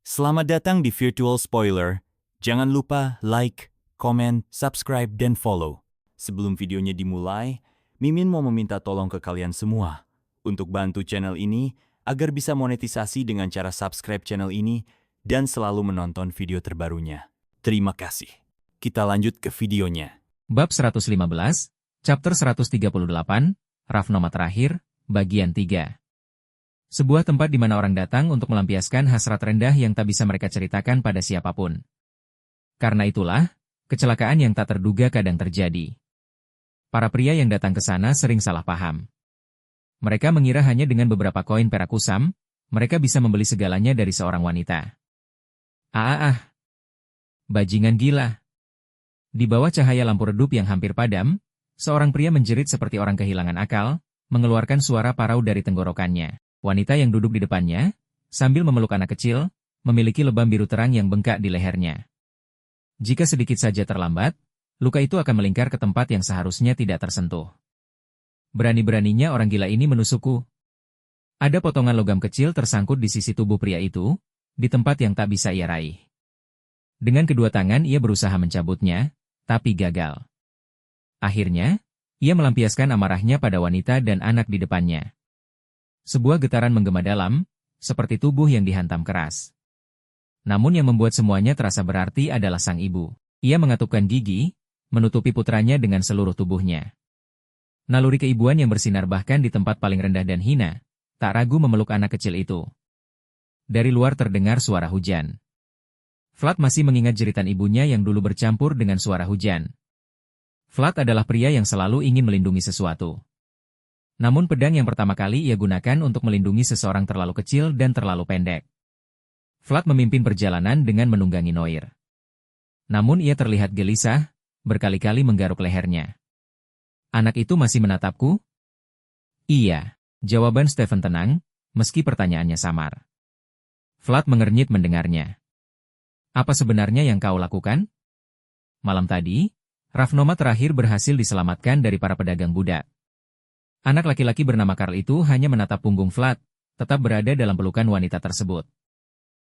Selamat datang di Virtual Spoiler. Jangan lupa like, komen, subscribe, dan follow. Sebelum videonya dimulai, Mimin mau meminta tolong ke kalian semua untuk bantu channel ini agar bisa monetisasi dengan cara subscribe channel ini dan selalu menonton video terbarunya. Terima kasih. Kita lanjut ke videonya. Bab 115, Chapter 138, Rafnoma Terakhir, Bagian 3. Sebuah tempat di mana orang datang untuk melampiaskan hasrat rendah yang tak bisa mereka ceritakan pada siapapun. Karena itulah, kecelakaan yang tak terduga kadang terjadi. Para pria yang datang ke sana sering salah paham. Mereka mengira hanya dengan beberapa koin perak kusam, mereka bisa membeli segalanya dari seorang wanita. Bajingan gila. Di bawah cahaya lampu redup yang hampir padam, seorang pria menjerit seperti orang kehilangan akal, mengeluarkan suara parau dari tenggorokannya. Wanita yang duduk di depannya, sambil memeluk anak kecil, memiliki lebam biru terang yang bengkak di lehernya. Jika sedikit saja terlambat, luka itu akan melingkar ke tempat yang seharusnya tidak tersentuh. Berani-beraninya orang gila ini menusukku. Ada potongan logam kecil tersangkut di sisi tubuh pria itu, di tempat yang tak bisa ia raih. Dengan kedua tangan ia berusaha mencabutnya, tapi gagal. Akhirnya, ia melampiaskan amarahnya pada wanita dan anak di depannya. Sebuah getaran menggema dalam, seperti tubuh yang dihantam keras. Namun yang membuat semuanya terasa berarti adalah sang ibu. Ia mengatupkan gigi, menutupi putranya dengan seluruh tubuhnya. Naluri keibuan yang bersinar bahkan di tempat paling rendah dan hina, tak ragu memeluk anak kecil itu. Dari luar terdengar suara hujan. Vlad masih mengingat jeritan ibunya yang dulu bercampur dengan suara hujan. Vlad adalah pria yang selalu ingin melindungi sesuatu. Namun pedang yang pertama kali ia gunakan untuk melindungi seseorang terlalu kecil dan terlalu pendek. Vlad memimpin perjalanan dengan menunggangi Noir. Namun ia terlihat gelisah, berkali-kali menggaruk lehernya. Anak itu masih menatapku? Iya, jawaban Stephen tenang, meski pertanyaannya samar. Vlad mengernyit mendengarnya. Apa sebenarnya yang kau lakukan? Malam tadi, Rafnoma terakhir berhasil diselamatkan dari para pedagang budak. Anak laki-laki bernama Karl itu hanya menatap punggung Vlad, tetap berada dalam pelukan wanita tersebut.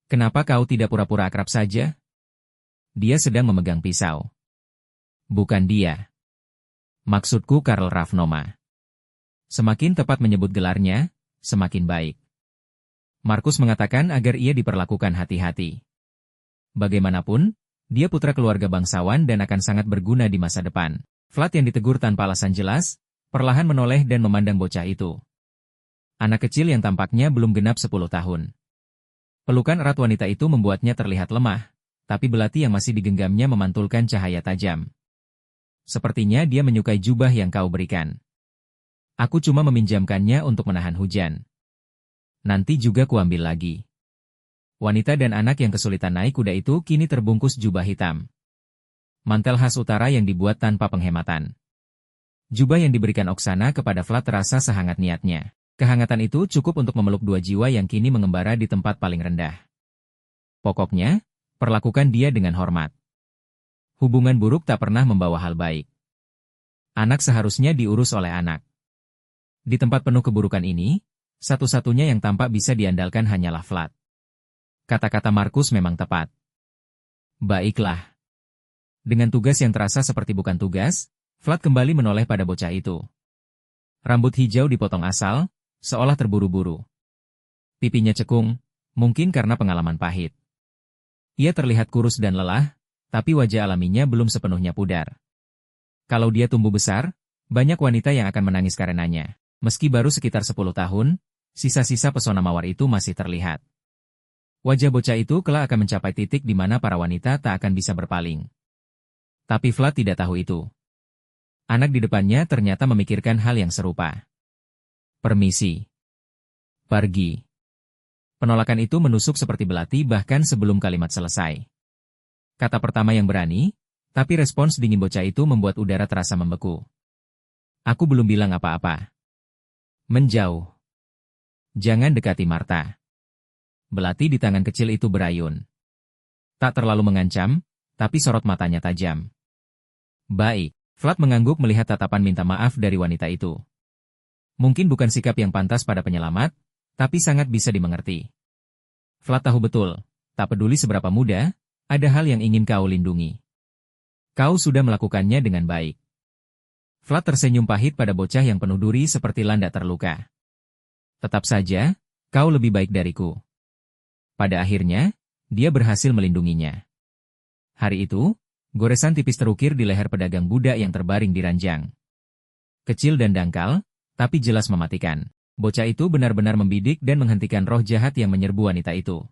Kenapa kau tidak pura-pura akrab saja? Dia sedang memegang pisau. Bukan dia. Maksudku Karl Rafnoma. Semakin tepat menyebut gelarnya, semakin baik. Markus mengatakan agar ia diperlakukan hati-hati. Bagaimanapun, dia putra keluarga bangsawan dan akan sangat berguna di masa depan. Vlad yang ditegur tanpa alasan jelas, perlahan menoleh dan memandang bocah itu. Anak kecil yang tampaknya belum genap 10 tahun. Pelukan erat wanita itu membuatnya terlihat lemah, tapi belati yang masih digenggamnya memantulkan cahaya tajam. Sepertinya dia menyukai jubah yang kau berikan. Aku cuma meminjamkannya untuk menahan hujan. Nanti juga kuambil lagi. Wanita dan anak yang kesulitan naik kuda itu kini terbungkus jubah hitam. Mantel khas utara yang dibuat tanpa penghematan. Jubah yang diberikan Oksana kepada Vlad terasa sehangat niatnya. Kehangatan itu cukup untuk memeluk dua jiwa yang kini mengembara di tempat paling rendah. Pokoknya, perlakukan dia dengan hormat. Hubungan buruk tak pernah membawa hal baik. Anak seharusnya diurus oleh anak. Di tempat penuh keburukan ini, satu-satunya yang tampak bisa diandalkan hanyalah Vlad. Kata-kata Markus memang tepat. Baiklah. Dengan tugas yang terasa seperti bukan tugas, Vlad kembali menoleh pada bocah itu. Rambut hijau dipotong asal, seolah terburu-buru. Pipinya cekung, mungkin karena pengalaman pahit. Ia terlihat kurus dan lelah, tapi wajah alaminya belum sepenuhnya pudar. Kalau dia tumbuh besar, banyak wanita yang akan menangis karenanya. Meski baru sekitar 10 tahun, sisa-sisa pesona mawar itu masih terlihat. Wajah bocah itu kelak akan mencapai titik di mana para wanita tak akan bisa berpaling. Tapi Vlad tidak tahu itu. Anak di depannya ternyata memikirkan hal yang serupa. Permisi. Pergi. Penolakan itu menusuk seperti belati bahkan sebelum kalimat selesai. Kata pertama yang berani, tapi respons dingin bocah itu membuat udara terasa membeku. Aku belum bilang apa-apa. Menjauh. Jangan dekati Marta. Belati di tangan kecil itu berayun. Tak terlalu mengancam, tapi sorot matanya tajam. Baik. Vlad mengangguk melihat tatapan minta maaf dari wanita itu. Mungkin bukan sikap yang pantas pada penyelamat, tapi sangat bisa dimengerti. Vlad tahu betul, Tak peduli seberapa muda, ada hal yang ingin kau lindungi. Kau sudah melakukannya dengan baik. Vlad tersenyum pahit pada bocah yang penuh duri seperti landak terluka. Tetap saja, kau lebih baik dariku. Pada akhirnya, dia berhasil melindunginya. Hari itu, goresan tipis terukir di leher pedagang budak yang terbaring di ranjang. Kecil dan dangkal, tapi jelas mematikan. Bocah itu benar-benar membidik dan menghentikan roh jahat yang menyerbu wanita itu.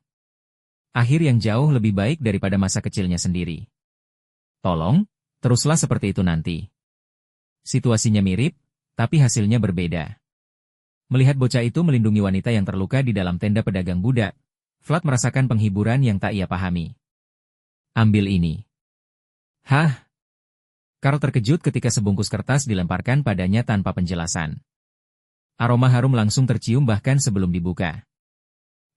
Akhir yang jauh lebih baik daripada masa kecilnya sendiri. Tolong, teruslah seperti itu nanti. Situasinya mirip, tapi hasilnya berbeda. Melihat bocah itu melindungi wanita yang terluka di dalam tenda pedagang budak, Vlad merasakan penghiburan yang tak ia pahami. Ambil ini. Hah? Karl terkejut ketika sebungkus kertas dilemparkan padanya tanpa penjelasan. Aroma harum langsung tercium bahkan sebelum dibuka.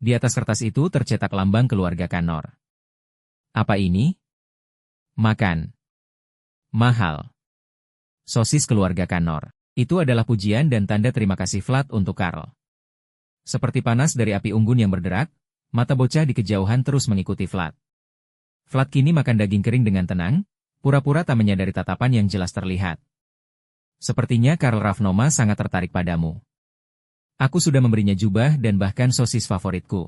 Di atas kertas itu tercetak lambang keluarga Connor. Apa ini? Makan. Mahal. Sosis keluarga Connor. Itu adalah pujian dan tanda terima kasih Vlad untuk Karl. Seperti panas dari api unggun yang berderak, mata bocah di kejauhan terus mengikuti Vlad. Vlad kini makan daging kering dengan tenang, pura-pura tak menyadari tatapan yang jelas terlihat. Sepertinya Karl Ravnoma sangat tertarik padamu. Aku sudah memberinya jubah dan bahkan sosis favoritku.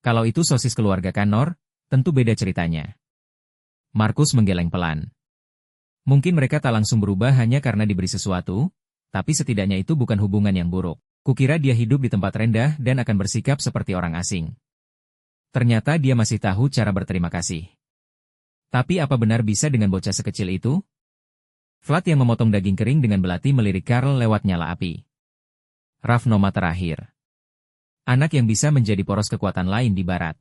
Kalau itu sosis keluarga Connor, tentu beda ceritanya. Markus menggeleng pelan. Mungkin mereka tak langsung berubah hanya karena diberi sesuatu, tapi setidaknya itu bukan hubungan yang buruk. Kukira dia hidup di tempat rendah dan akan bersikap seperti orang asing. Ternyata dia masih tahu cara berterima kasih. Tapi apa benar bisa dengan bocah sekecil itu? Vlad yang memotong daging kering dengan belati melirik Karl lewat nyala api. Ravnoma terakhir. Anak yang bisa menjadi poros kekuatan lain di barat.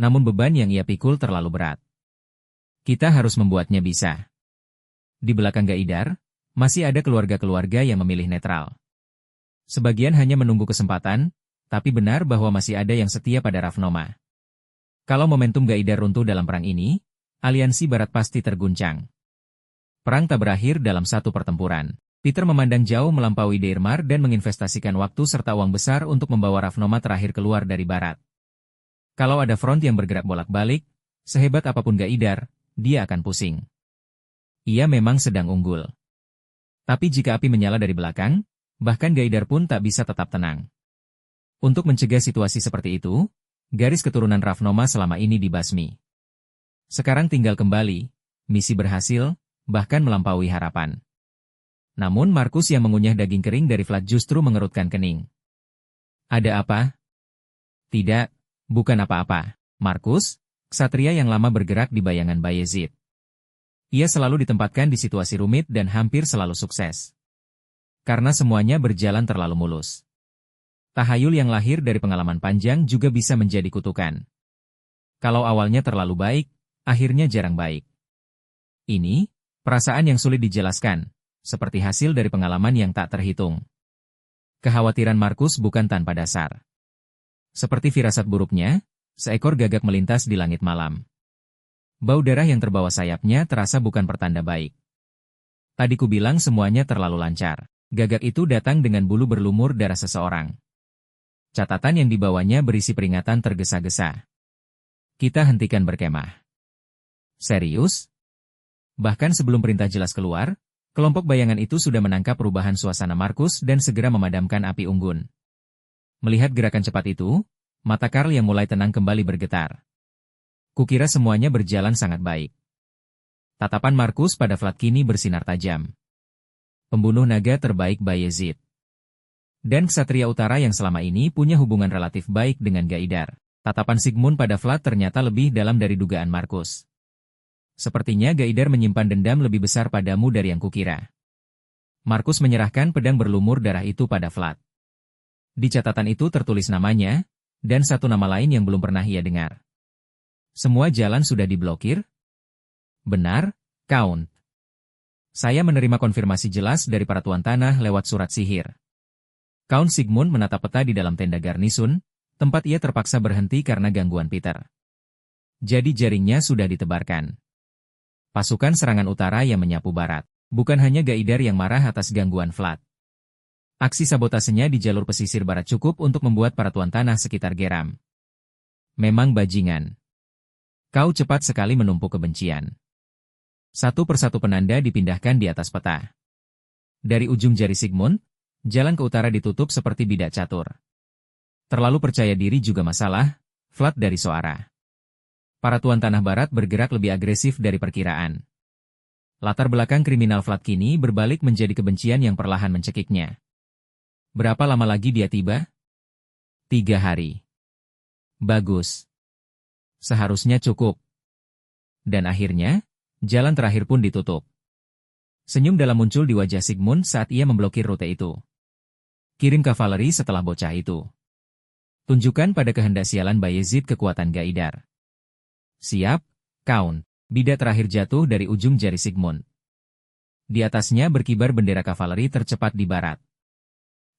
Namun beban yang ia pikul terlalu berat. Kita harus membuatnya bisa. Di belakang Gaidar, masih ada keluarga-keluarga yang memilih netral. Sebagian hanya menunggu kesempatan, tapi benar bahwa masih ada yang setia pada Ravnoma. Kalau momentum Gaidar runtuh dalam perang ini, aliansi barat pasti terguncang. Perang tak berakhir dalam satu pertempuran. Peter memandang jauh melampaui Deirmar dan menginvestasikan waktu serta uang besar untuk membawa Ravnoma terakhir keluar dari barat. Kalau ada front yang bergerak bolak-balik, sehebat apapun Gaidar, dia akan pusing. Ia memang sedang unggul. Tapi jika api menyala dari belakang, bahkan Gaidar pun tak bisa tetap tenang. Untuk mencegah situasi seperti itu, garis keturunan Ravnoma selama ini dibasmi. Sekarang tinggal kembali, misi berhasil, bahkan melampaui harapan. Namun Markus yang mengunyah daging kering dari Vlad justru mengerutkan kening. Ada apa? Tidak, bukan apa-apa. Markus, ksatria yang lama bergerak di bayangan Bayezid. Ia selalu ditempatkan di situasi rumit dan hampir selalu sukses. Karena semuanya berjalan terlalu mulus. Tahayul yang lahir dari pengalaman panjang juga bisa menjadi kutukan. Kalau awalnya terlalu baik, akhirnya jarang baik. Ini, perasaan yang sulit dijelaskan, seperti hasil dari pengalaman yang tak terhitung. Kekhawatiran Markus bukan tanpa dasar. Seperti firasat buruknya, seekor gagak melintas di langit malam. Bau darah yang terbawa sayapnya terasa bukan pertanda baik. Tadi ku bilang semuanya terlalu lancar. Gagak itu datang dengan bulu berlumur darah seseorang. Catatan yang dibawanya berisi peringatan tergesa-gesa. Kita hentikan berkemah. Serius? Bahkan sebelum perintah jelas keluar, kelompok bayangan itu sudah menangkap perubahan suasana Markus dan segera memadamkan api unggun. Melihat gerakan cepat itu, mata Karl yang mulai tenang kembali bergetar. Kukira semuanya berjalan sangat baik. Tatapan Markus pada Vlad kini bersinar tajam. Pembunuh naga terbaik Bayezid. Dan ksatria utara yang selama ini punya hubungan relatif baik dengan Gaidar. Tatapan Sigmund pada Vlad ternyata lebih dalam dari dugaan Markus. Sepertinya Gaidar menyimpan dendam lebih besar padamu dari yang kukira. Markus menyerahkan pedang berlumur darah itu pada Vlad. Di catatan itu tertulis namanya, dan satu nama lain yang belum pernah ia dengar. Semua jalan sudah diblokir? Benar, Count. Saya menerima konfirmasi jelas dari para tuan tanah lewat surat sihir. Count Sigmund menatap peta di dalam tenda garnisun, tempat ia terpaksa berhenti karena gangguan Peter. Jadi jaringnya sudah ditebarkan. Pasukan serangan utara yang menyapu barat. Bukan hanya Gaidar yang marah atas gangguan Vlad. Aksi sabotasenya di jalur pesisir barat cukup untuk membuat para tuan tanah sekitar geram. Memang bajingan. Kau cepat sekali menumpuk kebencian. Satu persatu penanda dipindahkan di atas peta. Dari ujung jari Sigmund, jalan ke utara ditutup seperti bidak catur. Terlalu percaya diri juga masalah, Vlad dari Soara. Para tuan tanah barat bergerak lebih agresif dari perkiraan. Latar belakang kriminal Vlad kini berbalik menjadi kebencian yang perlahan mencekiknya. Berapa lama lagi dia tiba? 3 hari. Bagus. Seharusnya cukup. Dan akhirnya, jalan terakhir pun ditutup. Senyum dalam muncul di wajah Sigmund saat ia memblokir rute itu. Kirim kavaleri setelah bocah itu. Tunjukkan pada kehendak sialan Bayezid kekuatan Gaidar. Siap, Count. Bidak terakhir jatuh dari ujung jari Sigmund. Di atasnya berkibar bendera kavaleri tercepat di barat.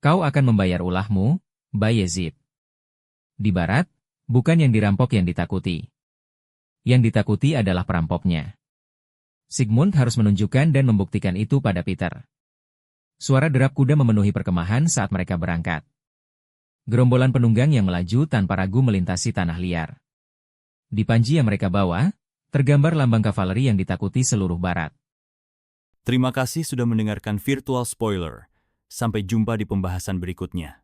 Kau akan membayar ulahmu, Bayezid. Di barat, bukan yang dirampok yang ditakuti. Yang ditakuti adalah perampoknya. Sigmund harus menunjukkan dan membuktikan itu pada Peter. Suara derap kuda memenuhi perkemahan saat mereka berangkat. Gerombolan penunggang yang melaju tanpa ragu melintasi tanah liar. Di panji yang mereka bawa, tergambar lambang kavaleri yang ditakuti seluruh barat. Terima kasih sudah mendengarkan Virtual Spoiler. Sampai jumpa di pembahasan berikutnya.